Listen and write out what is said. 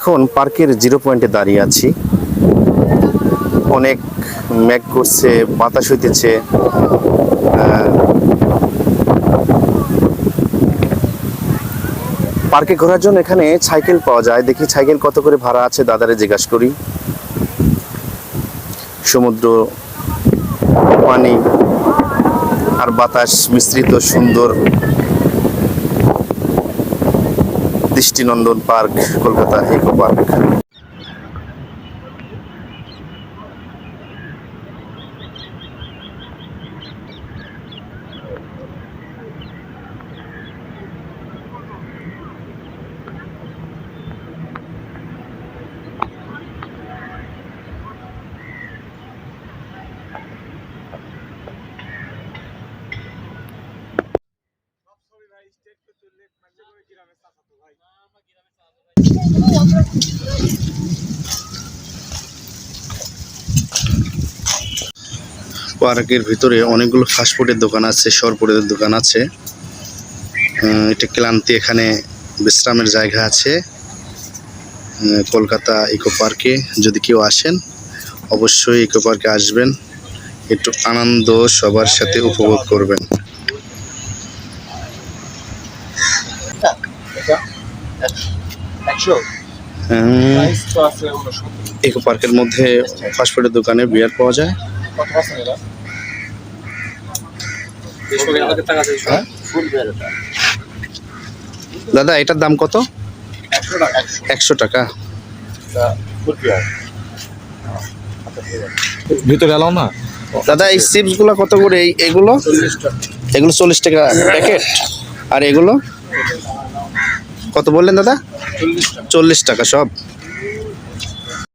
এখন পার্কের জিরো পয়েন্টে দাঁড়িয়ে আছি। অনেক মেঘ করছে, বাতাস হইতেছে। পার্কে ঘোরার জন্য এখানে সাইকেল পাওয়া যায়। দেখি সাইকেল কত করে ভাড়া আছে, দাদারে জিজ্ঞাসা করি। সমুদ্র, পানি আর বাতাস মিশ্রিত সুন্দর দৃষ্টিনন্দন পার্ক, কলকাতা ইকো পার্ক। পার্কের ভিতরে অনেকগুলো ফাস্টফুডের দোকান আছে, সরপুরের দোকান আছে। এটা ক্লান্তি, এখানে বিশ্রামের জায়গা আছে। কলকাতা ইকো পার্কে যদি কেউ আসেন, অবশ্যই ইকো পার্কে আসবেন, একটু আনন্দ সবার সাথে উপভোগ করবেন। ইকো পার্কের মধ্যে ফাস্টফুডের দোকানে বিয়ার পাওয়া যায়। দাদা এটার দাম কত? 100 টাকা। ভিতরে এলাও না দাদা এই চিপস গুলো কত করে? এগুলো 40 টাকা প্যাকেট। আর এগুলো কত বললেন দাদা? 40 টাকা সব।